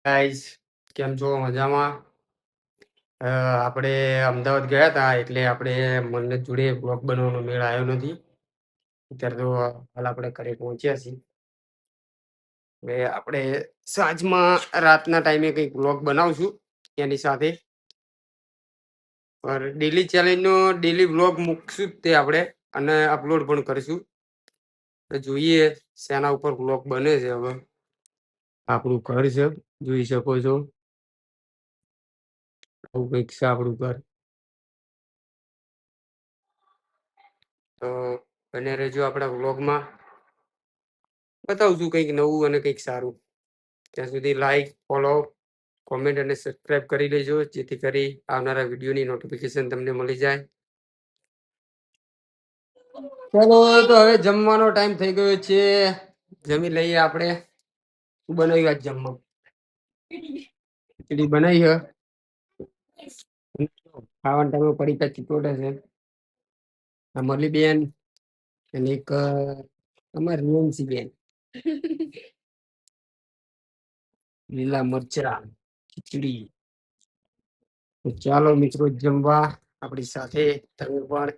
Guys, કેમ છો? મજામાં? આપણે અમદાવાદ ગયા હતા એટલે આપણે મનને જોડે બ્લોગ બનાવવાનો મેળ આવ્યો નથી. અત્યારે તો હાલ આપણે ઘરે પહોંચ્યા છીએ. હવે આપણે સાંજમાં રાતના ટાઈમે કંઈક બ્લોગ બનાવશું એની સાથે. પર ડેલી ચેલેન્જનો ડેલી બ્લોગ મૂકશું જ તે આપણે અને અપલોડ પણ કરીશું. તો જોઈએ શેના ઉપર બ્લોગ બને છે. હવે આપણું ઘર છે, જોઈ શકો છો. આવું કંઈક છે આપણું ઘર. તો બને રહેજો આપણા વ્લોગમાં. બતાવશું કંઈક નવું અને કંઈક સારું. ત્યાં સુધી લાઈક, ફોલો, કોમેન્ટ અને સબસ્ક્રાઇબ કરી લેજો, જેથી કરી આવનારા વિડીયોની નોટિફિકેશન તમને મળી જાય. ચલો, તો હવે જમવાનો ટાઈમ થઈ ગયો છે. જમી લઈએ આપણે. શું બનાવ્યું આજ જમવા? ખીચડી બનાવી છે. ખાવાના ટાઈમે પડીકા ચીપોટે છે. અમરલી બેન અને એક અમારી રિયન્સી બેન. લીલા મરચા ખીચડી. તો ચાલો મિત્રો જમવા આપણી સાથે તમે પણ.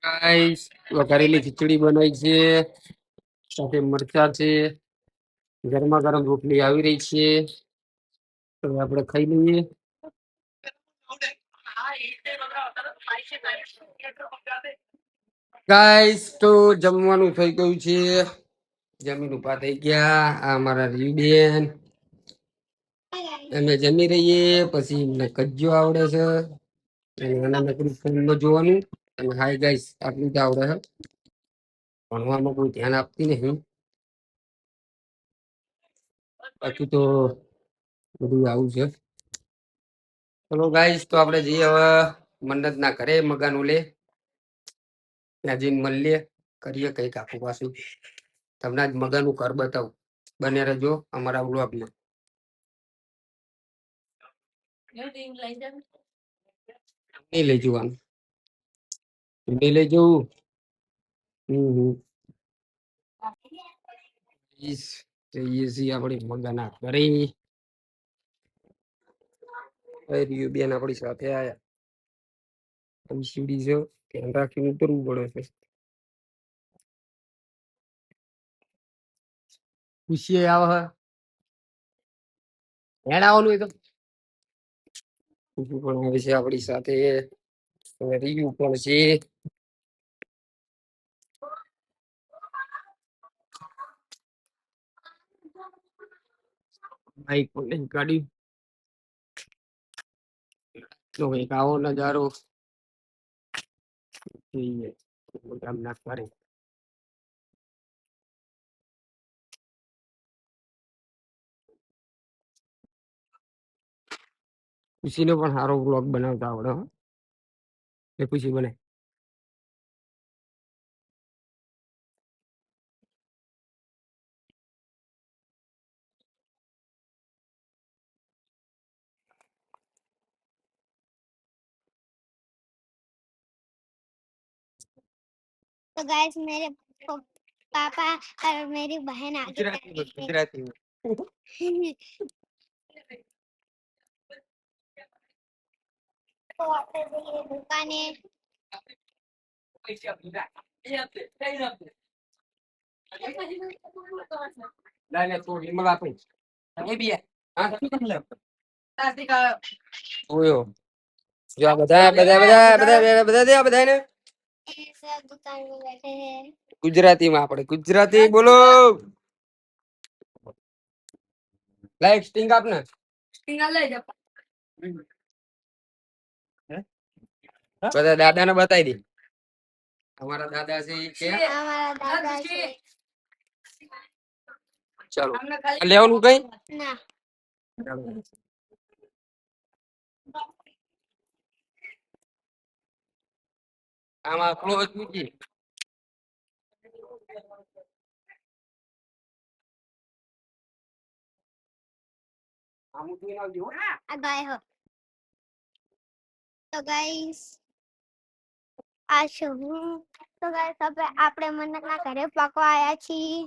ગાઈસ, વઘારેલી ખીચડી બનાવી છે, સાથે મરચા છે, ગરમા ગરમ રોટલી આવી રહી છે. તો આપણે ખાઈ લઈએ. ગાઈસ, તો જમવાનું થઈ ગયું છે. જમીન ઉભા થઈ ગયા. આ અમારા રીબેન અમે જમી રહીએ. પછી એમને કજ્જો આવડે છે, નાના નકરું ફોનમાં જોવાનું. અને હાય ગાઈસ, આટલું જ આવડે છે. ભણવામાં કોઈ ધ્યાન આપતી નહીં. બાકી તો બધું આવું છે. ચલો ગાઈસ, તો આપણે જઈએ હવે મંડત ના ઘરે મગાનું લે. ત્યાં જઈને મળીએ, કરીએ કંઈક આખું પાછું. તમને આજ મગાનું ઘર બતાવું. બને રહેજો અમારા વ્લોગમાં. નહીં લઈ જવાનું, નહીં લઈ જવું. જઈએ છીએ આપણી મગાના ઘરે. રહ્યું બેન આપણી સાથે આયા. સીડી છે, ધ્યાન રાખીને ઉતરવું પડે છે. ખુશી આવે હેડ આવવાનું હોય તો ખુશી પણ આવે છે આપણી સાથે. રહ્યું પણ છે. બાઈક પણ ગાડી તો કંઈક આવો નજારો જોઈએ ગામના ઘરે. ખુશીનો પણ સારો બ્લોગ બનાવતા આવડે હો. એ ખુશી બને. तो गाइस मेरे पापा और मेरी बहन आगे गुजराती तो આપણે જઈએ દુકાને. લાઈને તો હિમલ આપે એ બી હા ઓયો જો બધા બધા બધા બધા બધા દે બધાને सब दुकान में बैठे हैं. ગુજરાતીમાં આપણે ગુજરાતી બોલો. લાઈક સ્ટિંગ આપને સ્ટિંગ આ લઈ જા. બધા દાદાને બતાવી દે. અમારા દાદા છે અમારા દાદા છે. ચાલો લેવાનું કઈ ના. આમાં ક્લોઝ મૂકી આમ મૂકી આવજો. આ ગાય હો તો ગાઈસ આ શું તો ગાઈસ હવે આપણે મન્નતના ઘરે પાકવા આયા છીએ.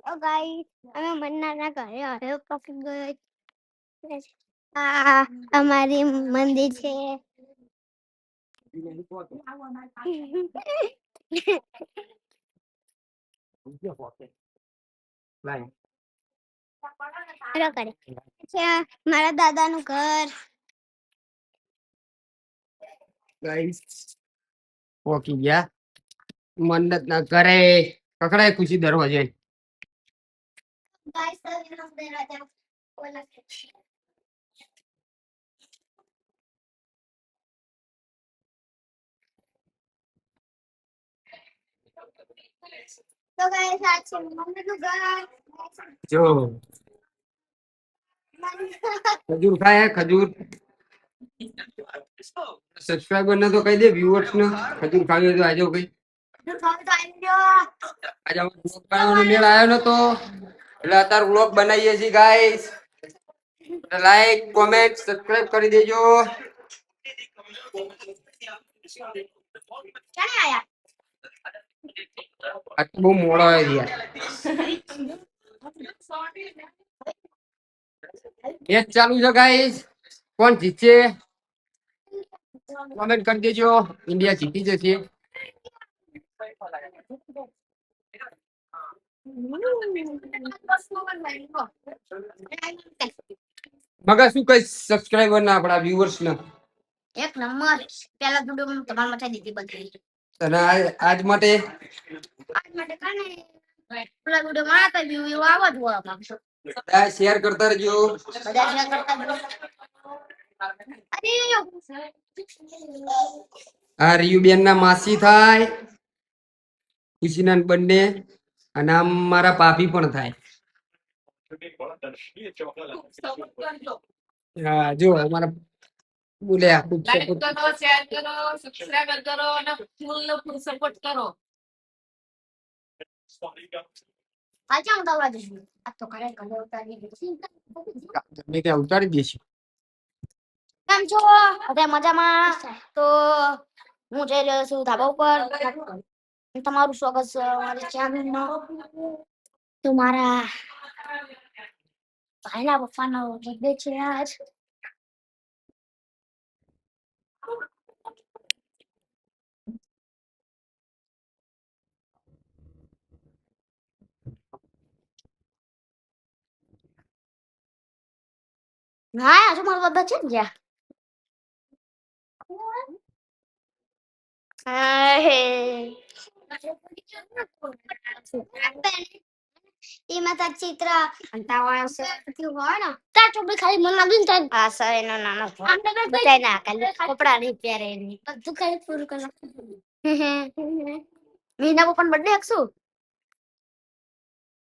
તો ગાઈસ અમે મન્નતના ઘરે હવે પાકી ગયા. આ અમારી મંદિર છે. મારા દાદાનું ઘર. ગાઈસ પોકી ગયા મન્નત ના ઘરે. કકડાય ખુશી દરવાજે. ગાઈસ દરવાજા ખોલા છે. તો ગાઈસ આ છે મમ્મીનું ઘર. જો ખજૂર ખાય ખજૂર. સબસ્ક્રાઇબર ને તો કહી દે, વ્યુઅર્સ ને ખજૂર ખાવી હોય તો આજો કઈ. આજે વ્લોગ બનાવવાનો મેળ આવ્યો નતો એટલે અત્યારે વ્લોગ બનાવીએ છીએ ગાઈસ. લાઈક કોમેન્ટ સબસ્ક્રાઇબ કરી દેજો. આ તો બહુ મોડો આવ્યો યાર. મેચ ચાલુ છે ગાઈસ. કોણ જીતશે કોમેન્ટ કરી દેજો. ઇન્ડિયા જીતી જશે. મગા શું કઈ સબસ્ક્રાઇબર ના આપણા વ્યુઅર્સ ને? એક નંબર. પહેલા વિડિયો તમારા માટે દીધી બધી. અને આજ માટે કાને પેલા વિડિયો માં તો વ્યૂ આવવા જોવા માંગશો. બધા શેર કરતા રહેજો. બધા શેર કરતા રહેજો. આ રિયુબેન ના માસી થાય, ખુશીના બંને, અને આમ મારા પાપી પણ થાય. હા જો અમારા બોલ્યા ખૂબ લાઈક સપોર્ટ. કરો, શેર કરો, સબસ્ક્રાઇબ કરો અને ફૂલ સપોર્ટ કરો. આજા હું દવા દઈશું. આ તો કરે કરે ઉતારી દીધી. તમે ત્યાં ઉતારી દેશું. કેમ છો બધા મજામાં? તો હું જઈ રહ્યો છું ધાબા ઉપર. તમારું સ્વાગત છે અમારી ચેનલમાં. તો મારા ભાઈના પપ્પાનો બર્થડે છે આજ. હા હજુ મારો બધા છે ને જ્યાં. એમાં તાર ચિત્ર અંતાવાળો છે હોય ને તાર ચોપડી ખાલી મન લાગ્યું ને તાર ભાષા એનો નાનો બતાય ના ખાલી કપડા નહીં પહેરે એની બધું ખાલી પૂરું કરો. મીના પપ્પાનો બર્થડે હકશું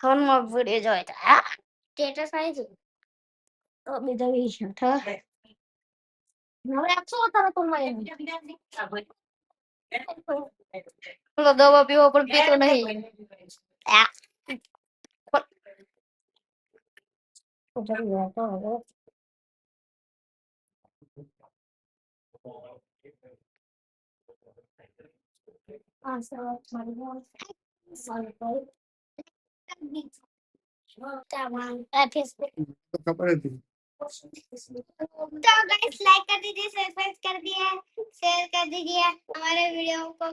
ફોનમાં વિડિયો જોયો તો હા સ્ટેટસ આવી છે તો બીજા વિશે હવે આપશો તારા ફોનમાં તો દવા પીવો પણ પીતો નહીં. આ ખબર હતી. तो गाइस लाइक कर दीजिए सब्सक्राइब कर दिए शेयर कर दीजिए हमारे वीडियो को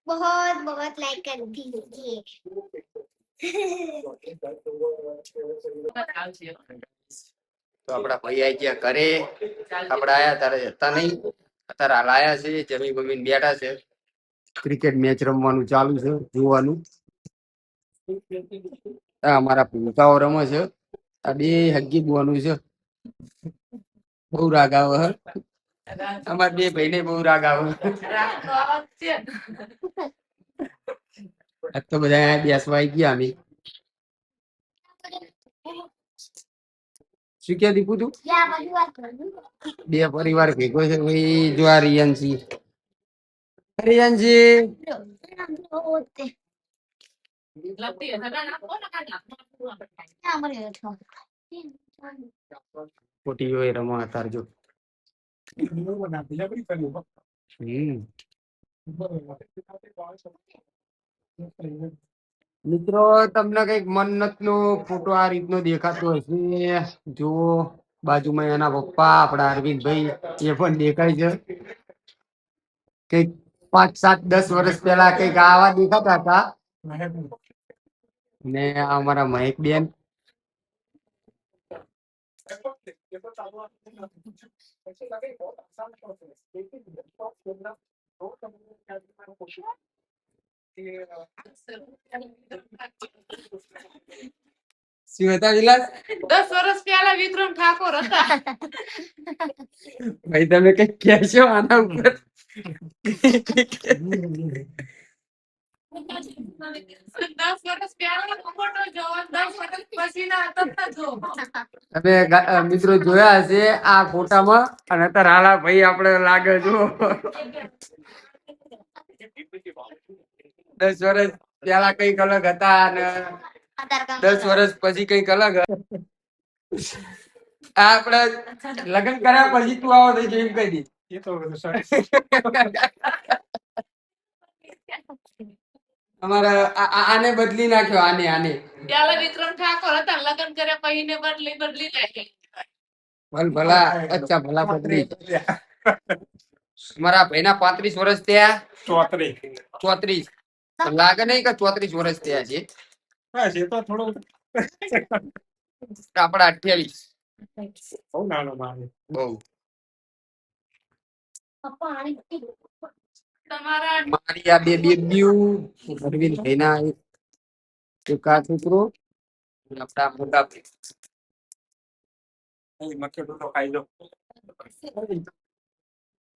बहुत बहुत लाइक कर दीजिए. તો આપડા ભાઈ આઈ ગયા ઘરે. આપડા આયા તારે હતા નહીં, અત્યારે હાલ આયા છે. જમી બમીને બેઠા છે. ક્રિકેટ મેચ રમવાનું ચાલુ છે, જોવાનું. આ અમારા ભૂલકાઓ રમે છે. આ બે હગી બોવાનું છે. બહુ રાગ આવે હે. અમારા બે ભાઈને બહુ રાગ આવે. આજ તો બધા બેસવા આવી ગયા. અમે શું કે દીપુ તું या बड़ी बात कर दूं બે પરિવાર ભેગો છે ભાઈ. જો આ રિયન સી રિયાનજી લપટી હડા નાખો ને કાઢ ખોટી હોય રમવા તાર જો મિત્રો તમને કઈક મન્નત નો ફોટો આ રીતનો દેખાતો હશે જુઓ બાજુમાં એના પપ્પા આપડા અરવિંદભાઈ એ પણ દેખાય છે કઈક 5, 7, 10 વર્ષ પહેલા કઈક આવા દેખાતા હતા ને આ અમારા મહેક બેન શું હતા વિલાસ 10 વર્ષ પહેલા વિક્રમ ઠાકોર હતા ભાઈ તમે કઈક કહેશો આના ઉપર 10 વર્ષ પહેલા ફોટો જોવો 10 વર્ષ પછીના હતા જો તમે મિત્રો જોયા હશે આ ફોટામાં અને અત્યારે હાલા ભાઈ આપણે લાગે જો 10 વર્ષ પેલા કઈક અલગ હતા અને 10 વર્ષ પછી કઈક અલગ આપડે લગ્ન કર્યા પછી તું આવો થઈ એમ કહી દી અમારા આને બદલી નાખ્યો આને પેલા વિક્રમ ઠાકોર હતા લગ્ન કર્યા પછી ને બદલી નાખી ભલા અચ્છા ભલા બદલી મારા ભાઈના 35 વર્ષ થયા 34 લાગે નહીં કે 34 વર્ષ થયા છે આપડા 28 બહુ તમારા મારી આ બે બેબીઓ અરવિંદ ભાઈના એક આ છોકરો અને આપડા મોટા ભાઈ